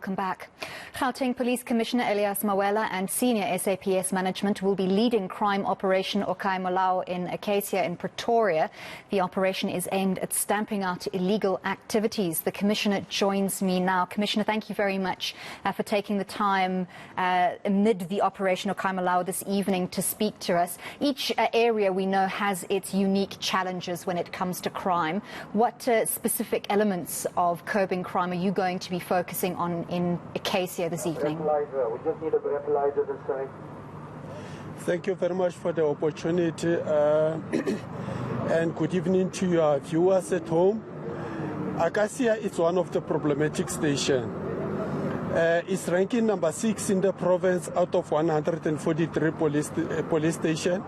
welcome back. Gauteng Police Commissioner Elias Mawela and senior SAPS management will be leading crime operation Okae Molao in Akasia in Pretoria. The operation is aimed at stamping out illegal activities. The Commissioner joins me now. Commissioner, thank you very much for taking the time amid the operation Okae Molao this evening to speak to us. Each area we know has its unique challenges when it comes to crime. What specific elements of curbing crime are you going to be focusing on in Akasia this evening? We just need a breathalyzer this side. Thank you very much for the opportunity and good evening to your viewers at home. Akasia is one of the problematic stations. It's ranking number 6 in the province out of 143 police stations,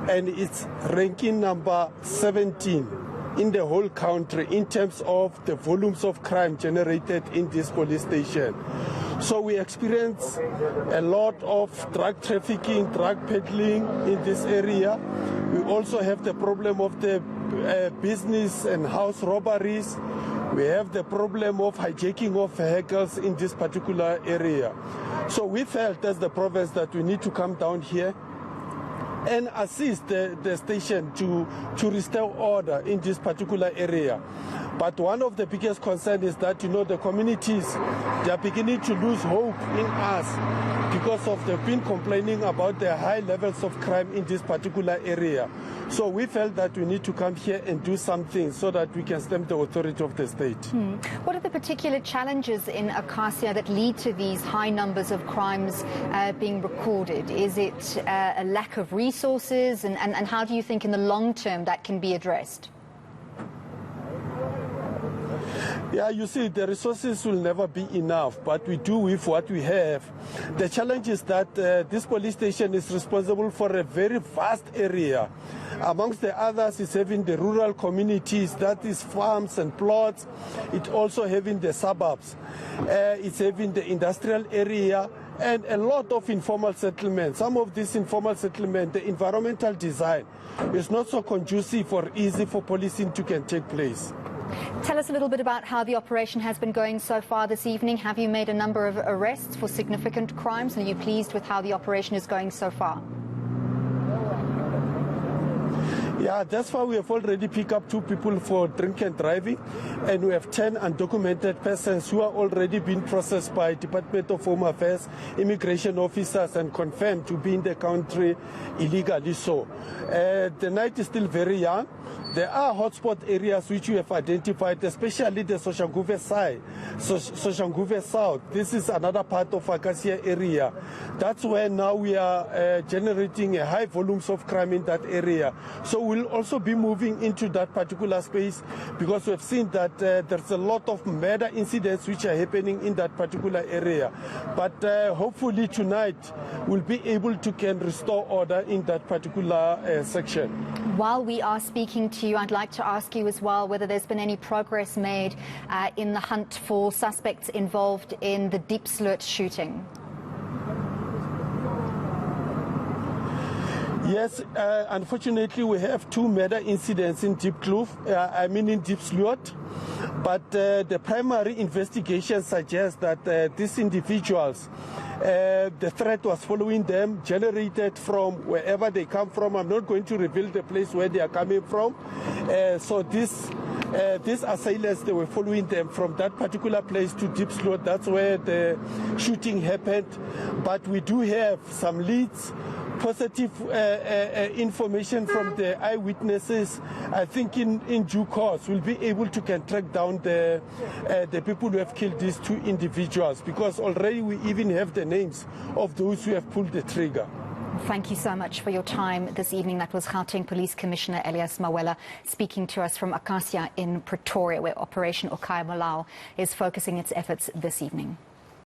and it's ranking number 17 in the whole country in terms of the volumes of crime generated in this police station. So we experience a lot of drug trafficking, drug peddling in this area. We also have the problem of the business and house robberies. We have the problem of hijacking of vehicles in this particular area. So we felt as the province that we need to come down here and assist the station to restore order in this particular area. But one of the biggest concerns is that, the communities, they are beginning to lose hope in us because of they've been complaining about the high levels of crime in this particular area. So we felt that we need to come here and do something so that we can stamp the authority of the state. What are the particular challenges in Akasia that lead to these high numbers of crimes being recorded? Is it a lack of resources, and how do you think in the long term that can be addressed? Yeah, you see, the resources will never be enough, but we do with what we have. The challenge is that this police station is responsible for a very vast area. Amongst the others, it's having the rural communities, that is farms and plots. It's also having the suburbs. It's having the industrial area and a lot of informal settlements. Some of this informal settlement, the environmental design is not so conducive or easy for policing to can take place. Tell us a little bit about how the operation has been going so far this evening. Have you made a number of arrests for significant crimes, and are you pleased with how the operation is going so far? Yeah, that's why we have already picked up 2 people for drink and driving, and we have 10 undocumented persons who are already being processed by Department of Home Affairs, immigration officers, and confirmed to be in the country illegally. So the night is still very young. There are hotspot areas which we have identified, especially the Soshanguve side, Soshanguve South. This is another part of Akasia area. That's where now we are generating a high volumes of crime in that area. So we'll also be moving into that particular space because we've seen that there's a lot of murder incidents which are happening in that particular area. But hopefully tonight we'll be able to can restore order in that particular section. While we are speaking to you, I'd like to ask you as well whether there's been any progress made in the hunt for suspects involved in the Diepsloot shooting. Yes, unfortunately we have 2 murder incidents in Diepsloot, but the primary investigation suggests that these individuals, the threat was following them, generated from wherever they come from. I'm not going to reveal the place where they are coming from. So these assailants, they were following them from that particular place to Diepsloot. That's where the shooting happened. But we do have some leads, positive information from the eyewitnesses. I think in due course we'll be able to track down the people who have killed these 2 individuals, because already we even have the names of those who have pulled the trigger. Thank you so much for your time this evening. That was Gauteng Police Commissioner Elias Mawela speaking to us from Akasia in Pretoria, where Operation Okae Molao is focusing its efforts this evening.